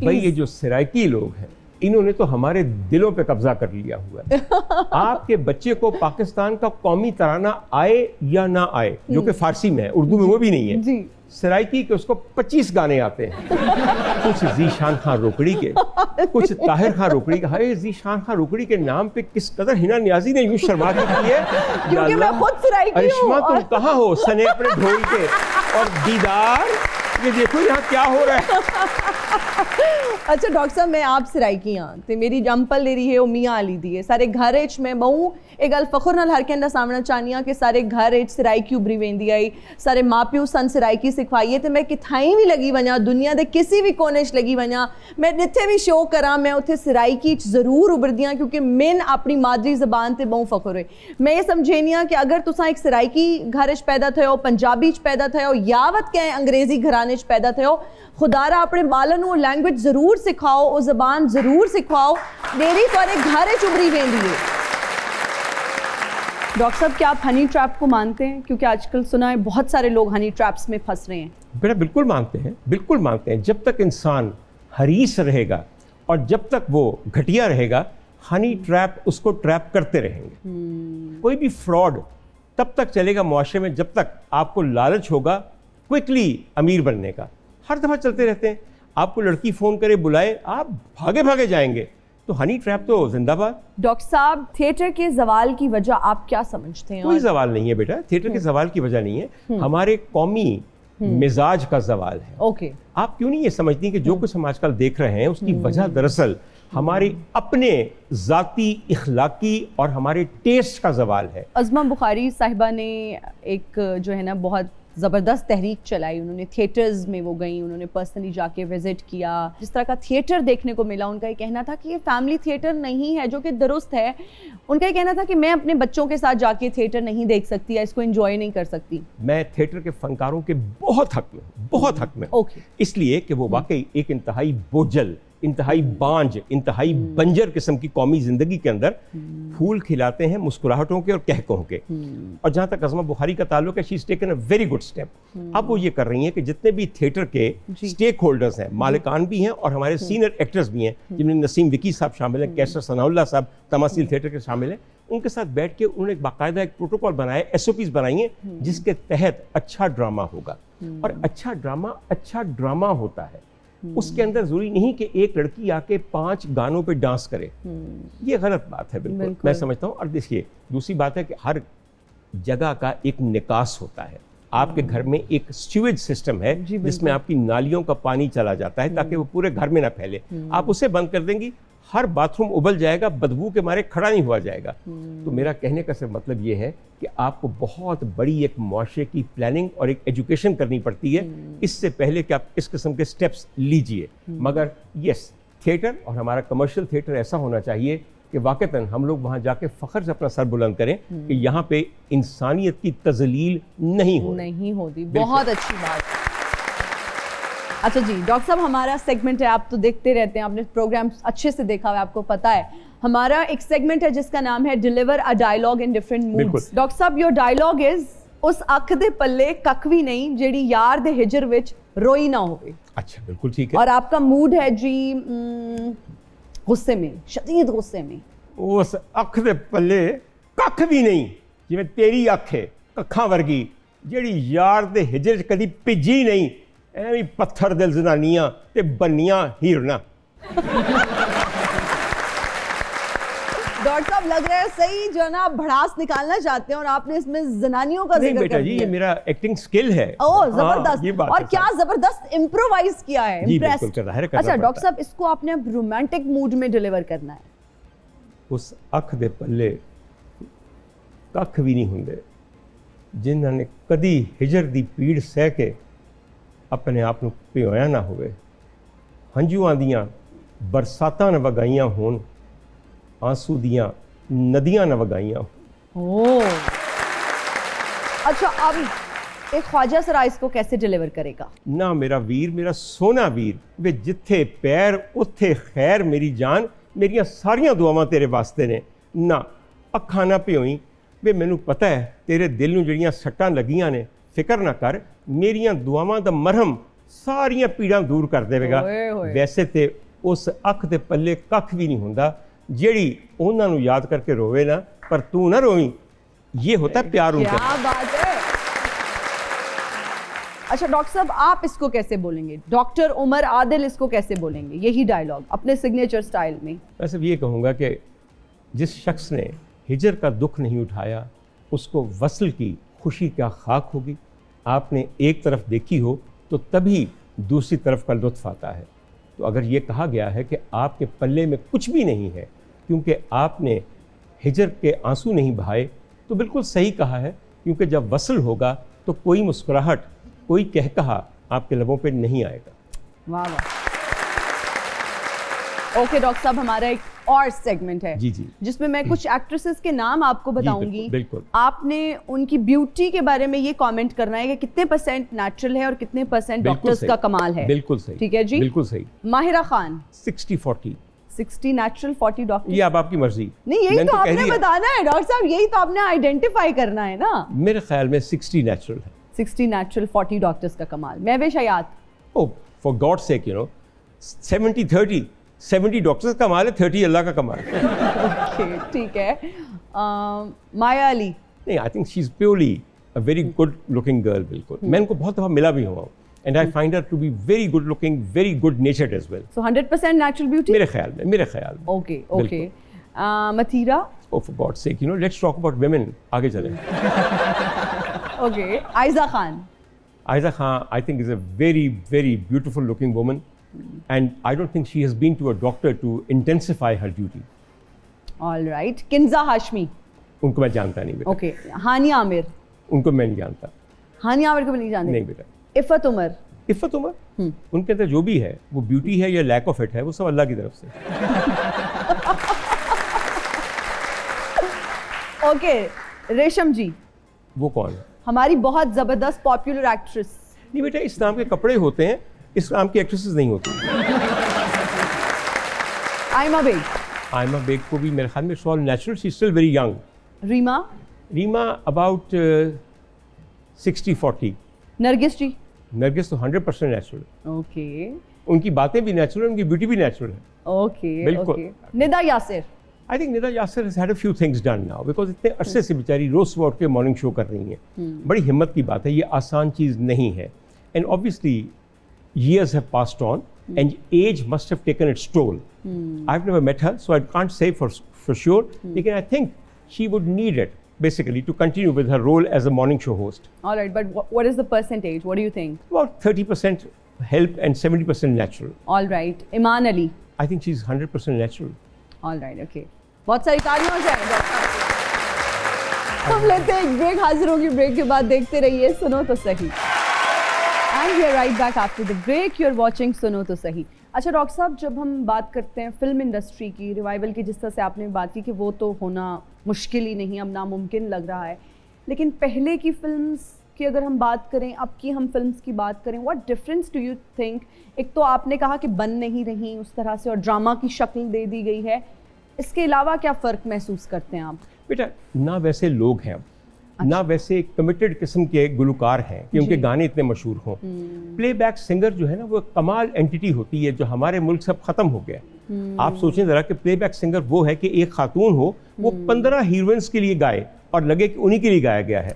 भाई ये जो सराइकी लोग हैं, इन्होंने तो हमारे दिलों पे कब्जा कर लिया हुआ है। आपके बच्चे को पाकिस्तान का कौमी तराना आए या ना आए, जो कि फारसी में है, उर्दू में वो भी नहीं है जी। सराइकी के उसको 25 गाने आते हैं। कुछ जीशान खान रोकड़ी के, कुछ ताहिर खान रोकड़ी का। हाय, जीशान खान रोकड़ी के नाम पे किस कदर हिना नियाजी ने यूं शर्मा की है। क्योंकि मैं खुद सराइकी हूं। अरिश्मा तुम कहाँ हो सने अपने ढोल के, और दीदार ये देखो यहाँ क्या हो रहा है। अच्छा डॉक्टर साहब, मैं आप सराइकी हाँ ते मेरी जंपल ले रही है वो मियाँ अली दी है सारे घर च मैं बहु एक गल फखर नाल हर कहना सामना चाहनी हाँ कि सारे घर च सराइकी उभरी वेंदी आई, सारे माँ प्यो सन सराइकी सिखवाई है, तो मैं किथाई भी लगी वना, दुनिया के किसी भी कोने च लगी वना, मैं जिथे भी शो करा मैं उत्थे सराइकी जरूर उभरदी हाँ, क्योंकि मैन अपनी मादरी जबान से बहु फखर है। मैं ये समझेनी हाँ कि अगर तुसा एक सराइकी घर च पैदा थे हो, पंजाबी च पैदा थे हो, यावत कैं अंग्रेजी घराने च पैदा थे हो, खुदारा अपने बालन वो लैंग्वेज जरूर सिखाओ, वो जबान जरूर सिखाओ, मेरी थोड़े घर च उभरी वेंदी है। डॉक्टर साहब, क्या आप हनी ट्रैप को मानते हैं? क्योंकि आजकल सुना है बहुत सारे लोग हनी ट्रैप्स में फंस रहे हैं। बेटा बिल्कुल मानते हैं, बिल्कुल मानते हैं। जब तक इंसान हरीस रहेगा और जब तक वो घटिया रहेगा, हनी ट्रैप उसको ट्रैप करते रहेंगे। कोई भी फ्रॉड तब तक चलेगा मुआशरे में जब तक आपको लालच होगा क्विकली अमीर बनने का। हर दफ़ा चलते रहते हैं। आपको लड़की फ़ोन करे, बुलाए, आप भागे भागे जाएंगे। तो हनी ट्रैप तो जिंदाबाद। डॉक्टर साहब, थिएटर के जवाल की वजह आप क्या समझते हैं? कोई जवाल नहीं है बेटा, थिएटर के जवाल की वजह नहीं है, हमारे कौमी मिजाज का जवाल है। ओके। आप क्यों नहीं ये समझती कि जो कुछ हम आजकल देख रहे हैं उसकी वजह दरअसल हमारे अपने जाती इखलाकी और हमारे टेस्ट का जवाल है। अज़मा बुखारी साहिबा ने एक जो है ना बहुत ज़बरदस्त तहरीक चलाई, उन्होंने थिएटर्स में वो गई, उन्होंने पर्सनली जाके विजिट किया, जिस तरह का थिएटर देखने को मिला। उनका ये कहना था कि ये फैमिली थिएटर नहीं है, जो कि दुरुस्त है। उनका ये कहना था कि मैं अपने बच्चों के साथ जाके थिएटर नहीं देख सकती या इसको एंजॉय नहीं कर सकती। मैं थिएटर के फनकारों के बहुत हक में, बहुत हक में। ओके। इसलिए कि वो वाकई एक इंतहाई बोझल, इंतहाई बांझ, इंतहाई बंजर किस्म की कौमी जिंदगी के अंदर फूल खिलाते हैं मुस्कुराहटों के और कहकों के। और जहाँ तक अज़मा बुखारी का ताल्लुक है, she is taken a very good step. अब वो ये कर रही हैं कि जितने भी थिएटर के स्टेक होल्डर्स हैं, मालिकान भी हैं और हमारे सीनियर एक्टर्स भी हैं, जिनमें नसीम विकी साहब शामिल हैं, कैसर सनाउल्लाह साहब तमासील थिएटर के शामिल हैं, उनके साथ बैठ के उन्होंने एक बाकायदा एक प्रोटोकॉल बनाया, SOPs बनाई हैं, जिसके तहत अच्छा ड्रामा होगा। और अच्छा ड्रामा होता है, उसके अंदर जरूरी नहीं कि एक लड़की आके 5 गानों पे डांस करे। ये गलत बात है बिल्कुल, मैं समझता हूँ। और देखिए, दूसरी बात है कि हर जगह का एक निकास होता है। आपके घर में एक स्यूवेज सिस्टम है जिसमें आपकी नालियों का पानी चला जाता है ताकि वो पूरे घर में ना फैले। आप उसे बंद कर देंगी, हर बाथरूम उबल जाएगा, बदबू के मारे खड़ा नहीं हुआ जाएगा। तो मेरा कहने का सिर्फ मतलब ये है कि आपको बहुत बड़ी एक मुआशरे की प्लानिंग और एक एजुकेशन करनी पड़ती है इससे पहले कि आप इस किस्म के स्टेप्स लीजिए। मगर यस, थिएटर और हमारा कमर्शियल थिएटर ऐसा होना चाहिए कि वाकईतन हम लोग वहाँ जाके फ़ख्र से अपना सर बुलंद करें कि यहाँ पे इंसानियत की तज़लील नहीं होती। बहुत अच्छी बात। अच्छा जी डॉक्टर साहब, हमारा सेगमेंट है, आप तो देखते रहते हैं, आपने प्रोग्राम अच्छे से देखा हुआ है, आपको पता है। हमारा एक सेगमेंट है जिसका नाम है deliver a dialogue in different moods. Doctor साहब, योर डायलॉग इज उस अख दे पल्ले कख भी नहीं जेड़ी यार दे हिजर विच रोई ना होवे। अच्छा, बिल्कुल ठीक है। और आपका मूड है जी गुस्से में, शदीद गुस्से में। उस अख दे पल्ले कख भी नहीं जिवें तेरी अख है कखां वर्गी जेड़ी यार दे हिजर च कदी भिजी नहीं, ऐवी पत्थर दिल जनानियां ते बन्नियां हीरना। डॉक्टर साहब, लग रहा है सही जो है ना आप भड़ास निकालना चाहते हैं और आपने इसमें जनानियों का जिक्र बेटा जी, ये मेरा एक्टिंग स्किल है। ओह जबरदस्त। ये बात और क्या जबरदस्त इम्प्रोवाइज किया है। जी बिल्कुल, करना है। अच्छा डॉक्टर साहब, इसको आपने अब रोमांटिक मूड में डिलीवर करना है। उस अख दे पल्ले कख भी नहीं हुंदे जिन्हां ने कदी हिजर दी पीड़ सह के अपने आप नूं भिओया ना होवे, हंझूआं दियां बरसातां न वगाइयां होण, आंसू दियां नदियां न वगाइयां होण। अच्छा, अब एक ख्वाजा सरा इसको कैसे डिलीवर करेगा? ना मेरा वीर, मेरा सोना वीर, वे जिथे पैर उत्थे खैर मेरी जान, मेरिया सारियां दुआवां तेरे वास्ते ने। ना अखां ना भिओई, वे मैनू पता है तेरे दिल नूं जड़ियां सट्टां लगियां ने, फिक्र ना कर, मेरिया दुआवां दा मरहम ਸਾਰੀਆਂ ਪੀੜਾਂ ਦੂਰ ਕਰ ਦੇਵੇਗਾ। ਓਏ ਹੋਏ। ਵੈਸੇ ਤੇ ਉਸ ਅੱਖ ਦੇ ਪੱਲੇ ਕੱਖ ਵੀ ਨਹੀਂ ਹੁੰਦਾ ਜਿਹੜੀ ਉਹਨਾਂ ਨੂੰ ਯਾਦ ਕਰਕੇ ਰੋਵੇ ਨਾ, ਪਰ ਤੂੰ ਨਾ ਰੋਵੀਂ। ये होता है प्यार उनका। क्या बात है। अच्छा डॉक्टर साहब, आप इसको कैसे बोलेंगे? डॉक्टर उमर आदिल इसको कैसे बोलेंगे, यही डायलॉग अपने सिग्नेचर स्टाइल में? मैं सिर्फ ये कहूँगा कि जिस शख्स ने हिजर का दुख नहीं उठाया उसको वसल की खुशी क्या खाक होगी। आपने एक तरफ देखी हो तो तभी दूसरी तरफ का लुत्फ आता है। तो अगर ये कहा गया है कि आपके पल्ले में कुछ भी नहीं है क्योंकि आपने हिजर के आंसू नहीं बहाए, तो बिल्कुल सही कहा है, क्योंकि जब वसल होगा तो कोई मुस्कुराहट, कोई कहकहा आपके लबों पे नहीं आएगा। वाह वाह। ओके डॉक्टर साहब, हमारा एक और सेगमेंट है जी जी, जिसमें मैं कुछ एक्ट्रेसेस के नाम आपको बताऊंगी। बिल्कुल। आपने उनकी ब्यूटी के बारे में ये कमेंट करना है कि कितने % नेचुरल है और कितने % डॉक्टर्स का कमाल है। बिल्कुल सही। ठीक है जी, बिल्कुल सही। माहिरा खान 60-40। 60 natural 40 doctor. ये अब आपकी मर्जी। नहीं, यही मैंने तो कह आपने दिया। बताना है डॉक्टर साहब, यही तो आपने आइडेंटिफाई करना है ना। मेरे ख्याल में 60 नेचुरल है। 60 नेचुरल 40 डॉक्टर्स का कमाल। Mehwish Hayat. Oh for God sake, 70-30। 70 doctors का कमाल है, 30 अल्लाह का कमाल है। ओके ठीक है। माया अली। नहीं, I think she is purely a very good looking girl. बिल्कुल, मैं उनको बहुत दफ़ा मिला भी हुआ, and I find her to be very good looking, very good natured as well. So 100% natural beauty. मेरे ख्याल में। Okay okay. Mathira. Oh for God sake, let's talk about women. आगे चलें। Okay. Ayeza Khan. Aiza Khan, I think, is a very, very beautiful looking woman. And I don't think she has been to a doctor to intensify her duty. All right. Kinza Hashmi. उनको मैं जानता नहीं बेटा। Okay. हानिया आमिर। उनको मैं नहीं जानता। हानिया आमिर को भी नहीं जानते? नहीं बेटा। इफ़त उमर। इफ़त उमर, उनके अंदर जो भी है, वो ब्यूटी है या लैक ऑफ इट है, वो सब अल्लाह की तरफ से। ओके। रेशम जी। वो कौन है? हमारी बहुत ज़बरदस्त पॉपुलर एक्ट्रेस। नहीं बेटा, इस नाम के कपड़े होते हैं, इस नाम की एक्ट्रेसेस नहीं होती। आयमा बेग। आयमा बेग को भी मेरे ख्याल में it's all natural, she is still very young. Reema. Reema about 60-40। Nargis ji. Nargis तो 100% नेचुरल। ओके उनकी बातें भी नेचुरल, उनकी ब्यूटी भी नेचुरल है। ओके बिल्कुल। Okay. Nida Yasir. I think Nida Yasir has had a few things done now, because इतने अरसे से बेचारी रोज सुबह उठ के मॉर्निंग शो कर रही हैं। बड़ी हिम्मत की बात है, ये आसान चीज़ नहीं है। And obviously years have passed on and age must have taken its toll. I've never met her, so I can't say for sure. Lekin I think she would need it basically to continue with her role as a morning show host. All right, but what is the percentage? What do you think? About 30% help and 70% natural. All right. Iman Ali. I think she's 100% natural. All right, okay. बहुत सारी तालियां हो जाए doctor साहब। हम लेते हैं एक ब्रेक, हाजिर होगी ब्रेक के बाद। देखते रहिए सुनो तो सही। And we are right back after the break. You are watching सुनो तो सही। अच्छा डॉक्टर साहब, जब हम बात करते हैं फिल्म इंडस्ट्री की रिवाइवल की, जिस तरह से आपने बात की कि वो तो होना मुश्किल ही नहीं, अब नामुमकिन लग रहा है, लेकिन पहले की फिल्म्स की अगर हम बात करें, अब की हम फिल्म्स की बात करें, what difference do you think? एक तो आपने कहा कि बन नहीं रही उस तरह से और ड्रामा की शक्ल दे दी गई है, इसके अलावा क्या फ़र्क महसूस करते हैं आप? बेटा, ना वैसे लोग हैं, ना वैसे कमिटेड किस्म के गुलकार हैं कि उनके गाने इतने मशहूर हों। प्लेबैक सिंगर जो है ना, वो कमाल एंटिटी होती है जो हमारे मुल्क से अब ख़त्म हो गया। आप सोचें ज़रा कि प्लेबैक सिंगर वो है कि एक खातून हो, वो 15 हीरोइंस के लिए गाए और लगे कि उन्हीं के लिए गाया गया है।